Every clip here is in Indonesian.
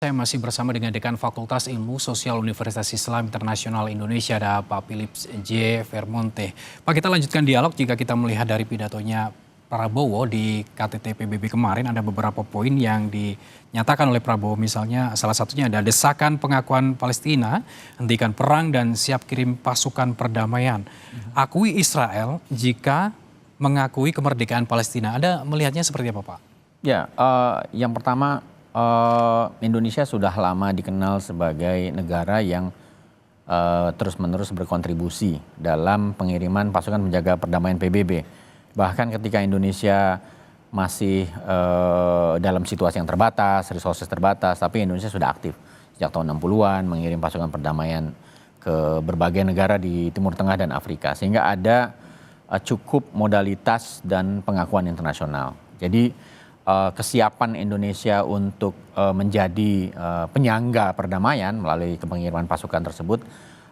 Saya masih bersama dengan Dekan Fakultas Ilmu Sosial Universitas Islam Internasional Indonesia, ada Pak Philips J. Vermonte. Pak, kita lanjutkan dialog. Jika kita melihat dari pidatonya Prabowo di KTT PBB kemarin, ada beberapa poin yang dinyatakan oleh Prabowo. Misalnya salah satunya ada desakan pengakuan Palestina, hentikan perang dan siap kirim pasukan perdamaian. Akui Israel jika mengakui kemerdekaan Palestina. Anda melihatnya seperti apa, Pak? Ya, yang pertama, Indonesia sudah lama dikenal sebagai negara yang terus-menerus berkontribusi dalam pengiriman pasukan penjaga perdamaian PBB. Bahkan ketika Indonesia masih dalam situasi yang terbatas, resources terbatas, tapi Indonesia sudah aktif sejak tahun 60-an mengirim pasukan perdamaian ke berbagai negara di Timur Tengah dan Afrika. Sehingga ada cukup modalitas dan pengakuan internasional. Jadi kesiapan Indonesia untuk menjadi penyangga perdamaian melalui pengiriman pasukan tersebut,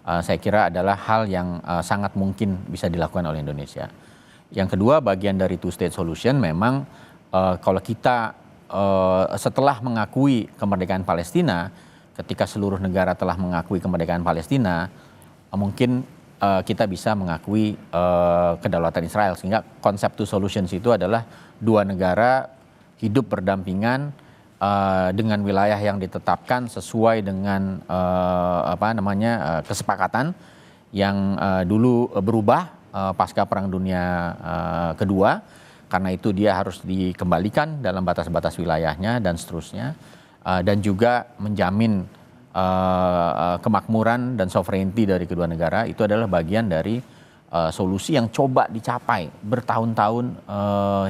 saya kira adalah hal yang sangat mungkin bisa dilakukan oleh Indonesia. Yang kedua, bagian dari two state solution memang kalau kita setelah mengakui kemerdekaan Palestina, ketika seluruh negara telah mengakui kemerdekaan Palestina, mungkin kita bisa mengakui kedaulatan Israel. Sehingga konsep two solutions itu adalah dua negara hidup berdampingan dengan wilayah yang ditetapkan sesuai dengan kesepakatan yang dulu berubah pasca Perang Dunia Kedua. Karena itu dia harus dikembalikan dalam batas-batas wilayahnya dan seterusnya, dan juga menjamin kemakmuran dan sovereignty dari kedua negara. Itu adalah bagian dari solusi yang coba dicapai bertahun-tahun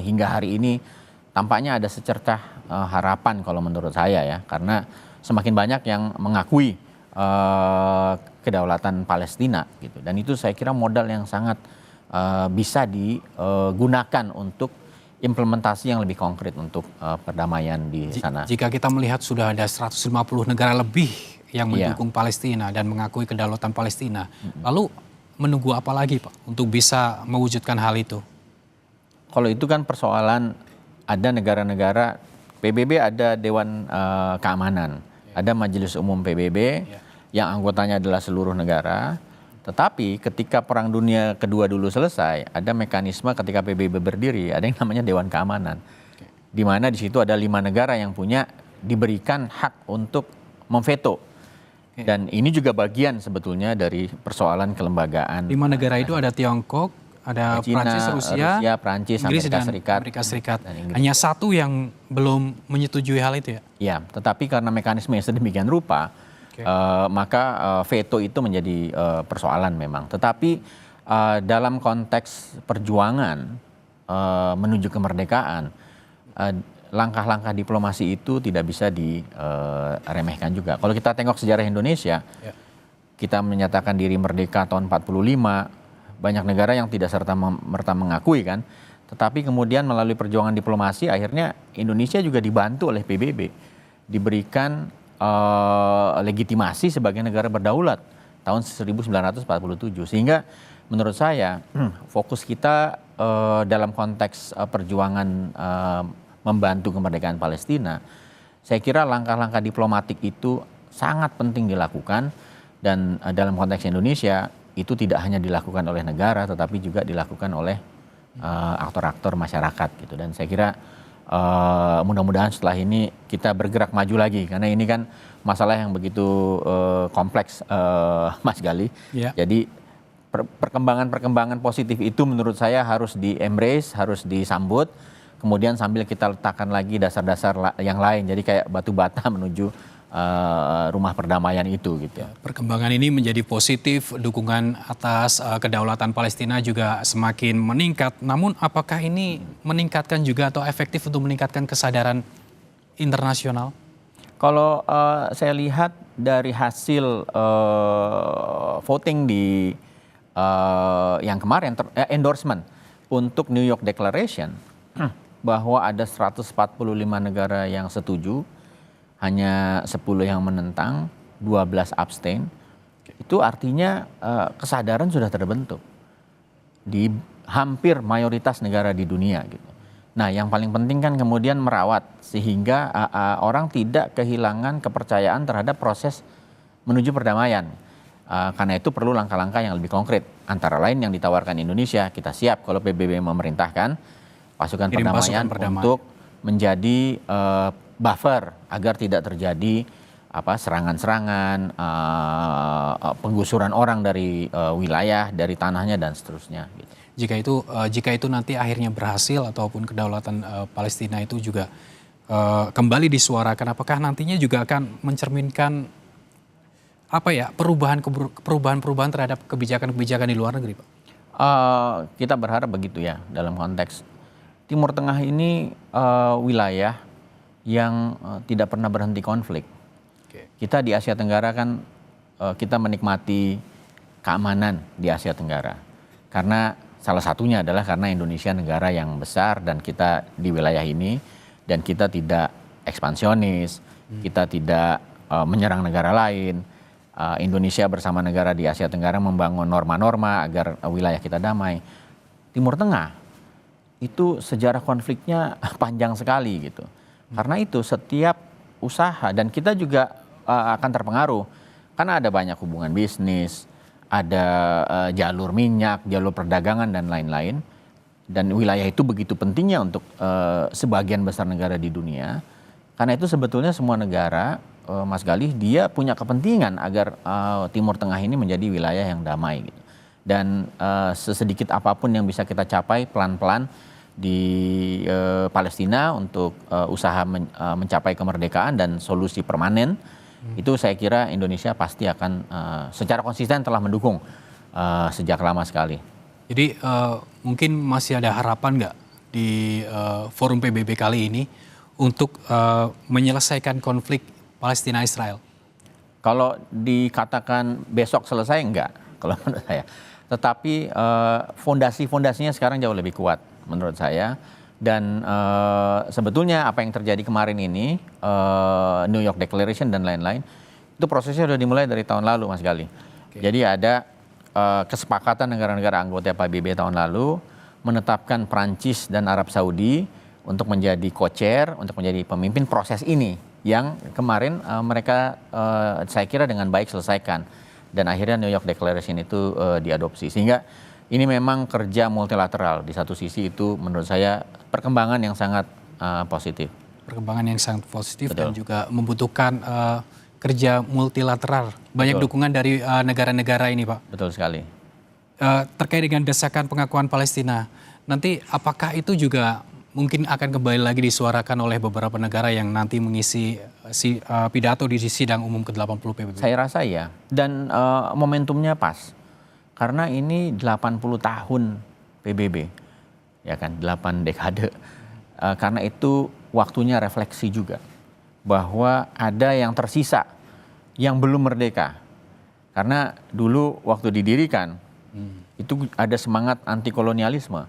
hingga hari ini. Tampaknya ada secercah harapan kalau menurut saya ya, karena semakin banyak yang mengakui kedaulatan Palestina gitu, dan itu saya kira modal yang sangat bisa digunakan untuk implementasi yang lebih konkret untuk perdamaian di sana. Jika kita melihat sudah ada 150 negara lebih yang mendukung Palestina dan mengakui kedaulatan Palestina, lalu menunggu apa lagi, Pak, untuk bisa mewujudkan hal itu? Kalau itu kan persoalan, ada negara-negara PBB, ada Dewan Keamanan, ada Majelis Umum PBB yang anggotanya adalah seluruh negara. Tetapi ketika Perang Dunia Kedua dulu selesai, ada mekanisme ketika PBB berdiri, ada yang namanya Dewan Keamanan, di mana di situ ada 5 negara yang diberikan hak untuk memveto. Dan ini juga bagian sebetulnya dari persoalan kelembagaan. 5 negara itu ada Tiongkok, ada China, Prancis, Rusia, Prancis, Inggris, dan Serikat. Amerika Serikat. Hanya satu yang belum menyetujui hal itu ya? Ya, tetapi karena mekanisme yang sedemikian rupa, maka veto itu menjadi persoalan memang. Tetapi dalam konteks perjuangan menuju kemerdekaan, langkah-langkah diplomasi itu tidak bisa diremehkan juga. Kalau kita tengok sejarah Indonesia, kita menyatakan diri merdeka tahun 45, banyak negara yang tidak serta-merta mengakui kan, tetapi kemudian melalui perjuangan diplomasi akhirnya Indonesia juga dibantu oleh PBB, diberikan legitimasi sebagai negara berdaulat tahun 1947. Sehingga menurut saya fokus kita dalam konteks perjuangan membantu kemerdekaan Palestina, saya kira langkah-langkah diplomatik itu sangat penting dilakukan, dan dalam konteks Indonesia itu tidak hanya dilakukan oleh negara, tetapi juga dilakukan oleh aktor-aktor masyarakat gitu. Dan saya kira mudah-mudahan setelah ini kita bergerak maju lagi, karena ini kan masalah yang begitu kompleks, Mas Gali. Jadi perkembangan-perkembangan positif itu menurut saya harus di-embrace, harus disambut. Kemudian sambil kita letakkan lagi dasar-dasar yang lain, jadi kayak batu bata menuju rumah perdamaian itu gitu. Perkembangan ini menjadi positif, dukungan atas kedaulatan Palestina juga semakin meningkat. Namun apakah ini meningkatkan juga atau efektif untuk meningkatkan kesadaran internasional? Kalau saya lihat dari hasil voting di yang kemarin, endorsement untuk New York Declaration, bahwa ada 145 negara yang setuju, hanya 10 yang menentang, 12 abstain. Itu artinya kesadaran sudah terbentuk di hampir mayoritas negara di dunia gitu. Nah, yang paling penting kan kemudian merawat sehingga orang tidak kehilangan kepercayaan terhadap proses menuju perdamaian. Karena itu perlu langkah-langkah yang lebih konkret. Antara lain yang ditawarkan Indonesia, kita siap kalau PBB memerintahkan pasukan Kirim perdamaian pasukan perdamaian. untuk menjadi buffer agar tidak terjadi serangan-serangan, penggusuran orang dari wilayah, dari tanahnya dan seterusnya. Gitu. Jika itu nanti akhirnya berhasil ataupun kedaulatan Palestina itu juga kembali disuarakan, apakah nantinya juga akan mencerminkan perubahan-perubahan terhadap kebijakan-kebijakan di luar negeri, Pak? Kita berharap begitu ya dalam konteks Timur Tengah ini wilayah yang tidak pernah berhenti konflik. Oke. Kita di Asia Tenggara kan kita menikmati keamanan di Asia Tenggara karena salah satunya adalah karena Indonesia negara yang besar dan kita di wilayah ini dan kita tidak ekspansionis, kita tidak menyerang negara lain. Indonesia bersama negara di Asia Tenggara membangun norma-norma agar wilayah kita damai. Timur Tengah itu sejarah konfliknya panjang sekali gitu. Karena itu setiap usaha dan kita juga akan terpengaruh karena ada banyak hubungan bisnis, ada jalur minyak, jalur perdagangan dan lain-lain. Dan wilayah itu begitu pentingnya untuk sebagian besar negara di dunia. Karena itu sebetulnya semua negara, Mas Galih, dia punya kepentingan agar Timur Tengah ini menjadi wilayah yang damai. Gitu. Dan sesedikit apapun yang bisa kita capai pelan-pelan di Palestina untuk usaha mencapai kemerdekaan dan solusi permanen, itu saya kira Indonesia pasti akan secara konsisten telah mendukung sejak lama sekali. Jadi mungkin masih ada harapan nggak di forum PBB kali ini untuk menyelesaikan konflik Palestina-Israel? Kalau dikatakan besok selesai enggak, kalau menurut saya. Tetapi fondasi-fondasinya sekarang jauh lebih kuat menurut saya. Dan sebetulnya apa yang terjadi kemarin ini, New York Declaration dan lain-lain, itu prosesnya sudah dimulai dari tahun lalu, Mas Galih. Okay. Jadi ada kesepakatan negara-negara anggota PBB tahun lalu menetapkan Prancis dan Arab Saudi untuk menjadi co-chair, untuk menjadi pemimpin proses ini yang kemarin mereka saya kira dengan baik selesaikan dan akhirnya New York Declaration itu diadopsi. Sehingga ini memang kerja multilateral. Di satu sisi itu menurut saya perkembangan yang sangat positif. Perkembangan yang sangat positif. Betul. Dan juga membutuhkan kerja multilateral. Banyak Betul. dukungan dari negara-negara ini, Pak. Betul sekali. Terkait dengan desakan pengakuan Palestina, nanti apakah itu juga mungkin akan kembali lagi disuarakan oleh beberapa negara yang nanti mengisi pidato di sidang umum ke-80 PBB? Saya rasa ya. Dan momentumnya pas. Karena ini 80 tahun PBB. Ya kan, 8 dekade. Karena itu waktunya refleksi juga. Bahwa ada yang tersisa yang belum merdeka. Karena dulu waktu didirikan itu ada semangat anti kolonialisme,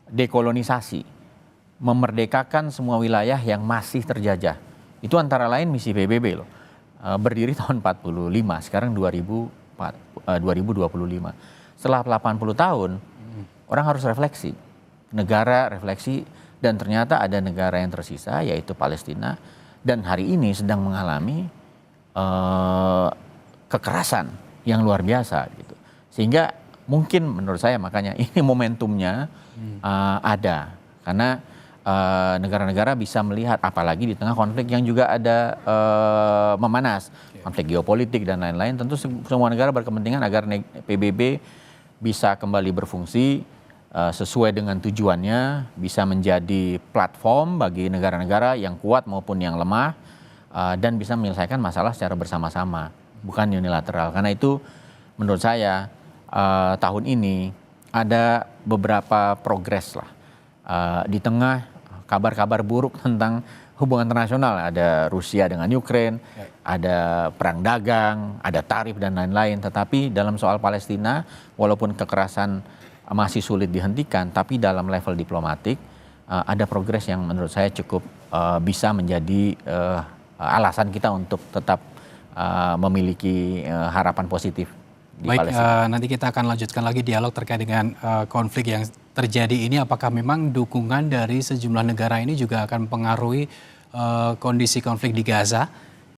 dekolonisasi, memerdekakan semua wilayah yang masih terjajah. Itu antara lain misi PBB loh. Berdiri tahun 45, sekarang 2025. Setelah 80 tahun, orang harus refleksi. Negara refleksi dan ternyata ada negara yang tersisa yaitu Palestina. Dan hari ini sedang mengalami kekerasan yang luar biasa gitu. Sehingga mungkin menurut saya makanya ini momentumnya ada. Karena negara-negara bisa melihat apalagi di tengah konflik yang juga ada memanas. Konflik geopolitik dan lain-lain. Tentu semua negara berkepentingan agar PBB bisa kembali berfungsi sesuai dengan tujuannya, bisa menjadi platform bagi negara-negara yang kuat maupun yang lemah dan bisa menyelesaikan masalah secara bersama-sama, bukan unilateral. Karena itu menurut saya tahun ini ada beberapa progres lah di tengah kabar-kabar buruk tentang hubungan internasional. Ada Rusia dengan Ukraine, ada perang dagang, ada tarif dan lain-lain. Tetapi dalam soal Palestina, walaupun kekerasan masih sulit dihentikan, tapi dalam level diplomatik ada progres yang menurut saya cukup bisa menjadi alasan kita untuk tetap memiliki harapan positif di Palestina. Nanti kita akan lanjutkan lagi dialog terkait dengan konflik yang terjadi ini apakah memang dukungan dari sejumlah negara ini juga akan mempengaruhi kondisi konflik di Gaza?